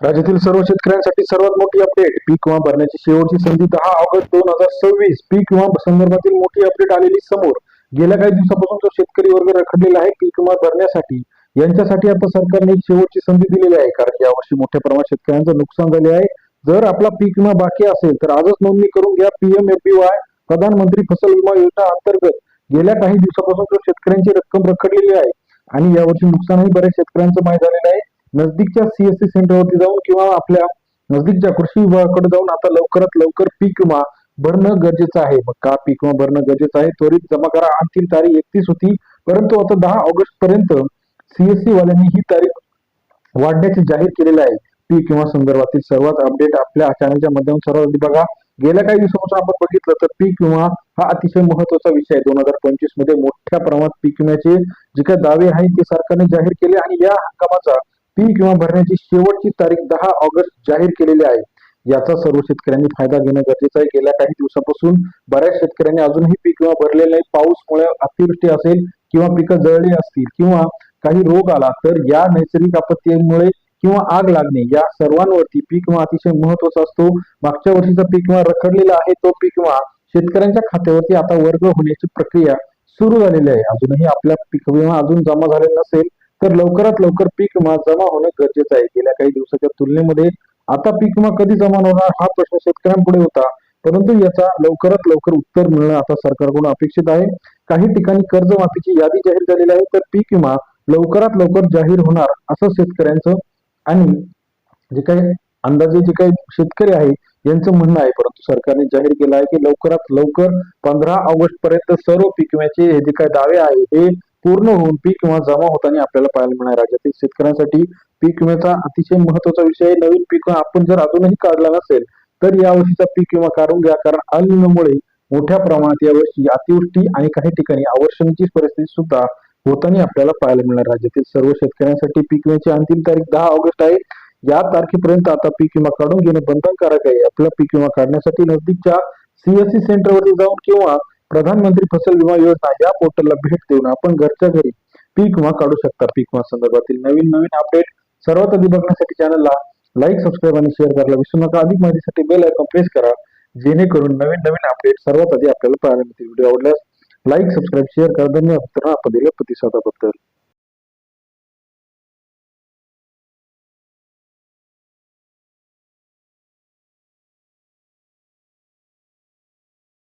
राज्यातील सर्व शेतकऱ्यांसाठी सर्वात मोठी अपडेट. पीक विमा भरण्याची शेवटची संधी 10 ऑगस्ट 2026. पीक विमा संदर्भातील मोठी अपडेट आलेली समोर. गेल्या काही दिवसापासून जो शेतकरी वर्ग रखडलेला आहे पीक विमा भरण्यासाठी, यांच्यासाठी आता सरकारने एक शेवटची संधी दिलेली आहे. कारण यावर्षी मोठ्या प्रमाणात शेतकऱ्यांचं नुकसान झाले आहे. जर आपला पीक विमा बाकी असेल तर आजच नोंदणी करून घ्या. PMFBY प्रधानमंत्री फसल विमा योजना अंतर्गत गेल्या काही दिवसापासून जो शेतकऱ्यांची रक्कम रखडलेली आहे आणि यावर्षी नुकसानही बऱ्याच शेतकऱ्यांचं माहीत झालेलं आहे. नजदीकच्या CSC सेंटरवरती जाऊन किंवा आपल्या नजदीकच्या कृषी विभागाकडे जाऊन आता लवकरात लवकर पीक विमा भरणं गरजेचं आहे. मग का पीक विमा भरणं गरजेचं आहे? त्वरित जमा करा. अंतिम तारीख 31 होती, परंतु आता 10 ऑगस्ट पर्यंत CSC वाल्यांनी ही तारीख वाढण्याचे जाहीर केलेले आहे. पीक विमा संदर्भातील सर्वात अपडेट आपल्या चॅनलच्या माध्यमातून सर्वात बघा. गेल्या काही दिवसापासून आपण बघितलं तर पीक विमा हा अतिशय महत्वाचा विषय आहे. 2025 मध्ये मोठ्या प्रमाणात पीक विम्याचे जे काही दावे आहेत ते सरकारने जाहीर केले आणि या हंगामाचा पीक विमा भरण्याची शेवटची तारीख 10 ऑगस्ट जाहीर केलेली आहे. याचा सर्व शेतकऱ्यांनी फायदा घेणं गरजेचं आहे. गेल्या काही दिवसापासून बऱ्याच शेतकऱ्यांनी अजूनही पीक विमा भरलेला नाही. पाऊसमुळे अतिवृष्टी असेल किंवा पिकं जळली असतील किंवा काही रोग आला तर या नैसर्गिक आपत्तीमुळे किंवा आग लागणे या सर्वांवरती पीक विमा अतिशय महत्वाचा असतो. मागच्या वर्षीचा पीक विमा रखडलेला आहे. तो पीक विमा शेतकऱ्यांच्या खात्यावरती आता वर्ग होण्याची प्रक्रिया सुरू झालेली आहे. अजूनही आपला पीक विमा अजून जमा झालेला नसेल तर लवकरात लवकर पीक विमा जमा होणं गरजेचं आहे. गेल्या काही दिवसाच्या तुलनेमध्ये आता पीक विमा कधी जमा होणार हा प्रश्न शेतकऱ्यांपुढे होता, परंतु याचा लवकरात लवकर उत्तर मिळणं आता सरकारकडून अपेक्षित आहे. काही ठिकाणी कर्जमाफीची यादी जाहीर झालेली आहे, तर पीक विमा लवकरात लवकर जाहीर होणार असं शेतकऱ्यांचं आणि जे काही अंदाजे जे काही शेतकरी आहे यांचं म्हणणं आहे. परंतु सरकारने जाहीर केलं आहे की लवकरात लवकर 15 ऑगस्ट पर्यंत सर्व पीक विम्याचे हे जे काही दावे आहे हे पूर्ण होऊन पीक विमा जमा होताना आपल्याला पाहायला मिळणार. राज्यातील शेतकऱ्यांसाठी पीक विम्याचा अतिशय महत्वाचा विषय आहे. नवीन पीक विमा आपण जर अजूनही काढला नसेल तर या वर्षीचा पीक विमा काढून घ्या. कारण अल निनोमुळे मोठ्या प्रमाणात यावर्षी अतिवृष्टी आणि काही ठिकाणी अवर्षणाची परिस्थिती सुद्धा होताना आपल्याला पाहायला मिळणार. राज्यातील सर्व शेतकऱ्यांसाठी पीक विम्याची अंतिम तारीख 10 ऑगस्ट आहे. या तारखेपर्यंत आता पीक विमा काढून घेणं बंधनकारक आहे. आपला पीक विमा काढण्यासाठी नजदीकच्या CSC सेंटरवरती जाऊन किंवा प्रधानमंत्री फसल विमा योजना या पोर्टलला भेट देऊन आपण घरच्या घरी पीक विमा काढू शकता. पीक विमा संदर्भातील नवीन अपडेट सर्वात आधी बघण्यासाठी चॅनलला लाईक, सबस्क्राईब आणि शेअर करायला विसरू नका. अधिक माहितीसाठी बेल आयकॉन प्रेस करा, जेणेकरून नवीन अपडेट सर्वात आधी आपल्याला पाहायला मिळतील. व्हिडिओ आवडल्यास लाईक, सबस्क्राईब, शेअर करा. धन्यवाद. प्रतिसादाबद्दल.